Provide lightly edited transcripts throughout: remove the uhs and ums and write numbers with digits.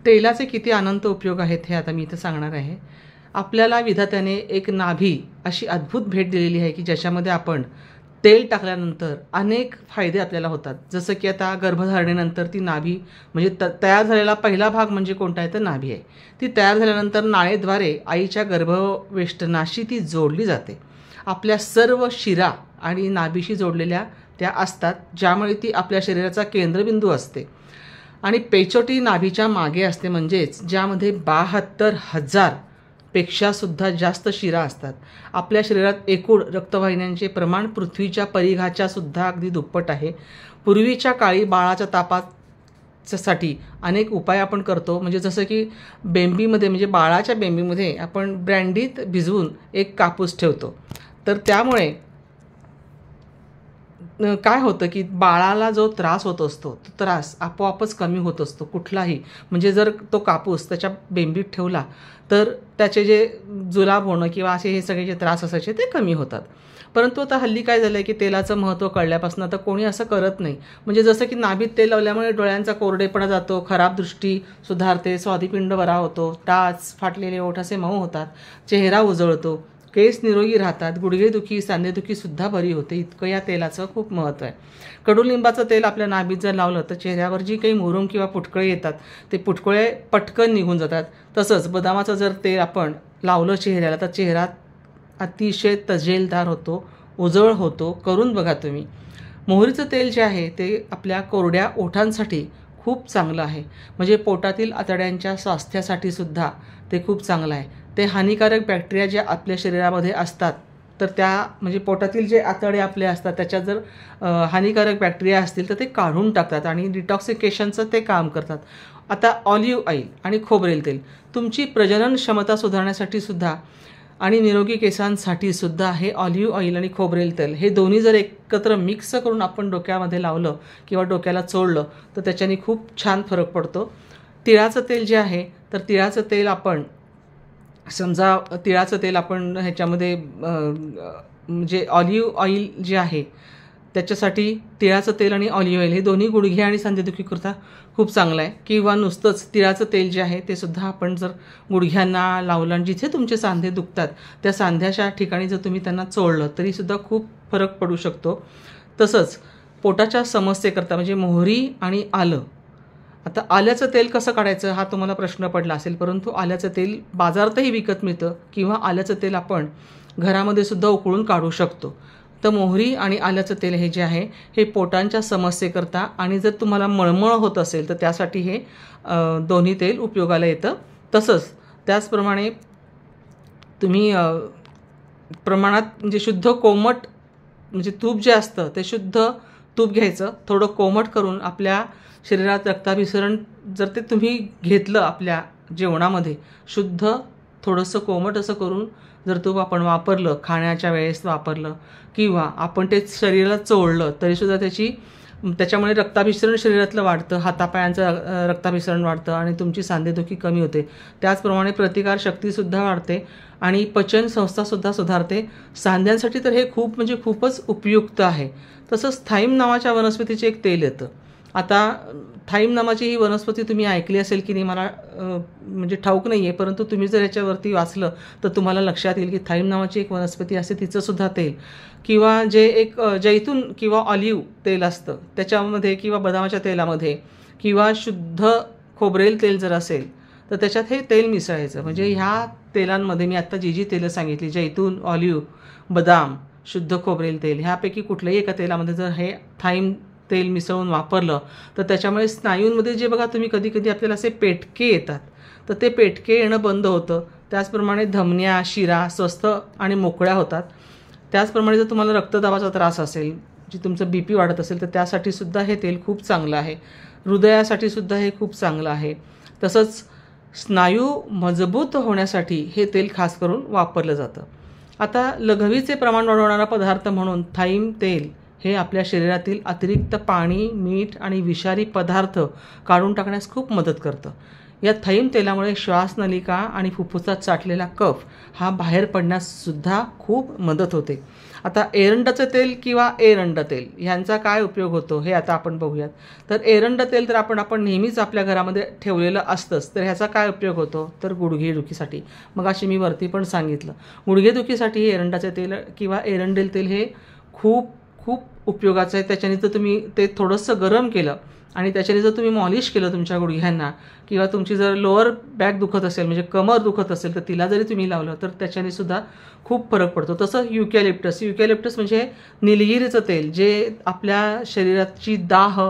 तेलाचे किती अनंत उपयोग आहेत हे आता मी इथं सांगणार आहे. आपल्याला विधात्याने एक नाभी अशी अद्भुत भेट दिलेली आहे की ज्याच्यामध्ये आपण तेल टाकल्यानंतर अनेक फायदे आपल्याला होतात. जसं की आता गर्भधारणेनंतर ती नाभी म्हणजे तयार झालेला पहिला भाग म्हणजे कोणता आहे तर नाभी आहे. ती तयार झाल्यानंतर नाळेद्वारे आईच्या गर्भवेष्टनाशी ती जोडली जाते. आपल्या सर्व शिरा आणि नाभीशी जोडलेल्या त्या असतात, ज्यामुळे ती आपल्या शरीराचा केंद्रबिंदू असते. आणि पेचोटी नाभीच्या मागे असते, म्हणजेच ज्यामध्ये 72,000 पेक्षासुद्धा जास्त शिरा असतात. आपल्या शरीरात एकूण रक्तवाहिन्यांचे प्रमाण पृथ्वीच्या परिघाच्या सुद्धा अगदी दुप्पट आहे. पूर्वीच्या काळी बाळाच्या तापासाठी अनेक उपाय आपण करतो, म्हणजे जसं की बेंबीमध्ये म्हणजे बाळाच्या बेंबीमध्ये आपण ब्रँडीत भिजवून एक कापूस ठेवतो. तर त्यामुळे काय होतं की बाळाला जो त्रास होत असतो तो त्रास आपोआपच कमी होत असतो कुठलाही. म्हणजे जर तो कापूस त्याच्या बेंबीत ठेवला तर त्याचे जे जुलाब होणं किंवा असे हे सगळे जे त्रास असायचे ते कमी होतात. परंतु आता हल्ली काय झालं आहे की तेलाचं महत्त्व कळल्यापासून आता कोणी असं करत नाही. म्हणजे जसं की नाभीत तेल लावल्यामुळे डोळ्यांचा कोरडेपणा जातो, खराब दृष्टी सुधारते, स्वादिपिंड बरा होतो, टाच, फाटलेले ओठ असे मऊ होतात, चेहरा उजळतो, केस निरोगी राहतात, गुडघेदुखी सांधेदुखीसुद्धा बरी होते. इतकं या तेलाचं खूप महत्त्व आहे. कडुलिंबाचं तेल आपल्या नाभीत जर लावलं तर चेहऱ्यावर जी काही मुरूम किंवा पुटकळे येतात ते पुटकळे पटकन निघून जातात. तसंच बदामाचं जर तेल आपण लावलं चेहऱ्याला तर चेहरा अतिशय तजेलदार होतो, उजळ होतो. करून बघा तुम्ही. मोहरीचं तेल जे आहे ते आपल्या कोरड्या ओठांसाठी खूप चांगलं आहे. म्हणजे पोटातील आतड्यांच्या स्वास्थ्यासाठी सुद्धा ते खूप चांगलं आहे. ते हानिकारक बॅक्टेरिया जे आपल्या शरीरामध्ये असतात तर त्या म्हणजे पोटातील जे आतडे आपले असतात त्याच्यात जर हानिकारक बॅक्टेरिया असतील तर ते काढून टाकतात आणि डिटॉक्सिकेशनचं ते काम करतात. आता ऑलिव्ह ऑइल आणि खोबरेल तेल तुमची प्रजनन क्षमता सुधारण्यासाठी सुद्धा आणि निरोगी केसांसाठी सुद्धा हे ऑलिव्ह ऑइल आणि खोबरेल तेल हे दोन्ही जर एकत्र मिक्स करून आपण डोक्यामध्ये लावलं किंवा डोक्याला चोळलं तर त्याच्याने खूप छान फरक पडतो. तिळाचं तेल जे आहे तर तिळाचं तेल आपण समजा तिळाचं तेल आपण ह्याच्यामध्ये म्हणजे ऑलिव्ह ऑइल जे आहे त्याच्यासाठी तिळाचं तेल आणि ऑलिव्ह ऑइल हे दोन्ही गुडघे आणि सांधेदुखीकरता खूप चांगलं आहे. किंवा नुसतंच तिळाचं तेल जे आहे ते सुद्धा आपण जर गुडघ्यांना लावलं आणि जिथे तुमचे सांधे दुखतात त्या सांध्याच्या ठिकाणी जर तुम्ही त्यांना चोळलं तरीसुद्धा खूप फरक पडू शकतो. तसंच पोटाच्या समस्येकरता म्हणजे मोहरी आणि आलं. आता आल्याचं तेल कसं काढायचं हा तुम्हाला प्रश्न पडला असेल, परंतु आल्याचं तेल बाजारातही विकत मिळतं किंवा आल्याचं तेल आपण घरामध्ये सुद्धा उकळून काढू शकतो. तर मोहरी आणि आल्याचं तेल हे जे आहे हे पोटांच्या समस्येकरता आणि जर तुम्हाला मळमळ होत असेल तर त्यासाठी हे दोन्ही तेल उपयोगाला येतं. तसंच त्याचप्रमाणे तुम्ही प्रमाणात म्हणजे शुद्ध कोमट म्हणजे तूप जे असतं ते शुद्ध तूप घ्यायचं, थोडं कोमट करून आपल्या शरीरात रक्ताभिसरण जर ते तुम्ही घेतलं आपल्या जेवणामध्ये शुद्ध थोडंसं कोमट असं करून जर तूप आपण वापरलं, खाण्याच्या वेळेस वापरलं किंवा आपण ते शरीराला चोळलं तरीसुद्धा त्याच्यामुळे रक्ताभिसरण शरीरातलं वाढतं, हातापायांचं रक्ताभिसरण वाढतं आणि तुमची सांधेदुखी कमी होते. त्याचप्रमाणे प्रतिकारशक्तीसुद्धा वाढते आणि पचनसंस्थासुद्धा सुधारते. सांध्यांसाठी तर हे खूप म्हणजे खूपच उपयुक्त आहे. तसंच थाईम नावाच्या वनस्पतीचे एक तेल येतं. आता थाईम नावाची ही वनस्पती तुम्ही ऐकली असेल की नाही मला म्हणजे ठाऊक नाही आहे, परंतु तुम्ही जर याच्यावरती वाचलं तर तुम्हाला लक्षात येईल की थाईम नावाची एक वनस्पती असते तिचंसुद्धा तेल किंवा जे एक जैतून किंवा ऑलिव्ह तेल असतं त्याच्यामध्ये किंवा बदामाच्या तेलामध्ये किंवा शुद्ध खोबरेल तेल जर असेल तर त्याच्यात हे तेल मिसळायचं. म्हणजे ह्या तेलांमध्ये मी आत्ता जी तेलं सांगितली जैतून, ऑलिव्ह, बदाम, शुद्ध खोबरेल तेल ह्यापैकी कुठल्याही एका तेलामध्ये जर हे थाईम तेल मिसळून वापरलं तर त्याच्यामुळे स्नायूंमध्ये जे बघा तुम्ही कधी कधी आपल्याला असे पेटके येतात तर ते पेटके येणं बंद होतं. त्याचप्रमाणे धमन्या, शिरा स्वस्थ आणि मोकळ्या होतात. त्याचप्रमाणे जर तुम्हाला रक्तदाबाचा त्रास असेल, जी तुमचं BP वाढत असेल तर त्यासाठी सुद्धा हे तेल खूप चांगलं आहे. हृदयासाठी सुद्धा हे खूप चांगलं आहे. तसंच स्नायू मजबूत होण्यासाठी हे तेल खास करून वापरलं जातं. आता लघवीचे प्रमाण वाढवणारा पदार्थ म्हणून थाईम तेल हे आपल्या शरीरातील अतिरिक्त पाणी, मीठ आणि विषारी पदार्थ काढून टाकण्यास खूप मदत करतं. या थैम तेलामुळे श्वासनलिका आणि फुफ्फुसात साठलेला कफ हा बाहेर पडण्याससुद्धा खूप मदत होते. आता एरंडाचं तेल किंवा एरंड तेल ह्यांचा काय उपयोग होतो हे आता आपण बघूयात. तर एरंड तेल तर आपण नेहमीच आपल्या घरामध्ये ठेवलेलं असतंच. तर ह्याचा काय उपयोग होतो तर गुडघेदुखीसाठी. मग अशी मी वरती पण सांगितलं, गुडघेदुखीसाठी एरंडाचे तेल किंवा एरंडेल तेल हे खूप खूप उपयोगाचं आहे. त्याच्याने जर तुम्ही ते थोडंसं गरम केलं आणि त्याच्याने जर तुम्ही मॉलिश केलं तुमच्या गुडघ्यांना, किंवा तुमची जर लोअर बॅक दुखत असेल म्हणजे कमर दुखत असेल तर तिला जरी तुम्ही लावलं तर त्याच्याने सुद्धा खूप फरक पडतो. तसं युकॅलिप्टस म्हणजे निलगिरीचं तेल जे आपल्या शरीराची दाह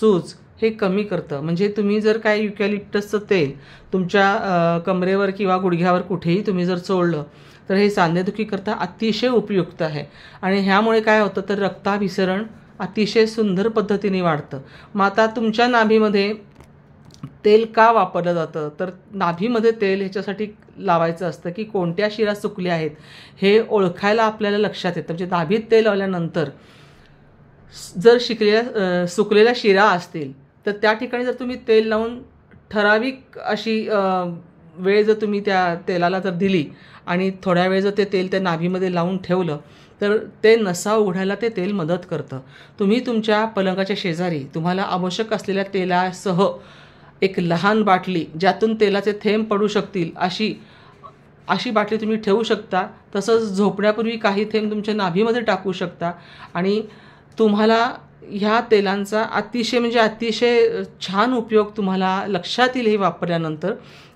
सूज हे कमी करतं. म्हणजे तुम्ही जर काय युकॅलिप्टसचं तेल तुमच्या कमरेवर किंवा गुडघ्यावर कुठेही तुम्ही जर चोळलं तर हे सांधेदुखीकरता अतिशय उपयुक्त आहे. आणि ह्यामुळे काय होतं तर रक्ताभिसरण अतिशय सुंदर पद्धतीने वाढतं. मग आता तुमच्या नाभीमध्ये तेल का वापरलं जातं तर नाभीमध्ये तेल ह्याच्यासाठी लावायचं असतं की कोणत्या शिरा सुकल्या आहेत हे ओळखायला आपल्याला लक्षात येतं. म्हणजे नाभीत तेल लावल्यानंतर जर सुकलेल्या शिरा असतील तर त्या ठिकाणी जर तुम्ही तेल लावून ठराविक अशी वेळ जर तुम्ही त्या तेलाला जर दिली आणि थोड्या वेळ जर ते तेल त्या नाभीमध्ये लावून ठेवलं तर ते नसा उघडायला ते तेल मदत करतं. तुम्ही तुमच्या पलंगाच्या शेजारी तुम्हाला आवश्यक असलेल्या तेलासह एक लहान बाटली ज्यातून तेलाचे थेंब पडू शकतील अशी बाटली तुम्ही ठेवू शकता. तसंच झोपण्यापूर्वी काही थेंब तुमच्या नाभीमध्ये टाकू शकता आणि तुम्हाला ह्या तेलांचा अतिशय छान उपयोग तुम्हाला लक्षात येईल हे वापरल्यानंतर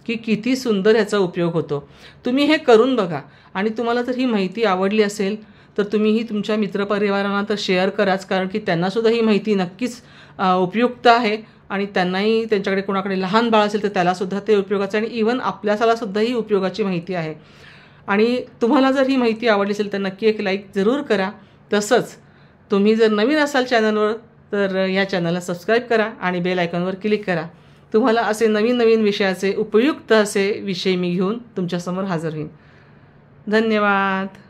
की किती सुंदर ह्याचा उपयोग होतो. तुम्ही हे करून बघा आणि तुम्हाला जर ही माहिती आवडली असेल तर तुम्ही ही तुमच्या मित्रपरिवारांना तर शेअर कराच, कारण की त्यांनासुद्धा ही माहिती नक्कीच उपयुक्त आहे आणि त्यांनाही त्यांच्याकडे कोणाकडे लहान बाळ असेल तर त्यालासुद्धा ते उपयोगाचं आहे आणि इव्हन आपल्यासालासुद्धा ही उपयोगाची माहिती आहे. आणि तुम्हाला जर ही माहिती आवडली असेल तर नक्की एक लाईक जरूर करा. तसंच तुम्ही जर नवीन असाल चॅनलवर तर या चॅनलला सबस्क्राईब करा आणि बेल आयकॉनवर क्लिक करा. तुम्हाला असे नवीन विषयाचे उपयुक्त असे विषय मी घेऊन तुमच्यासमोर हजर होईन. धन्यवाद.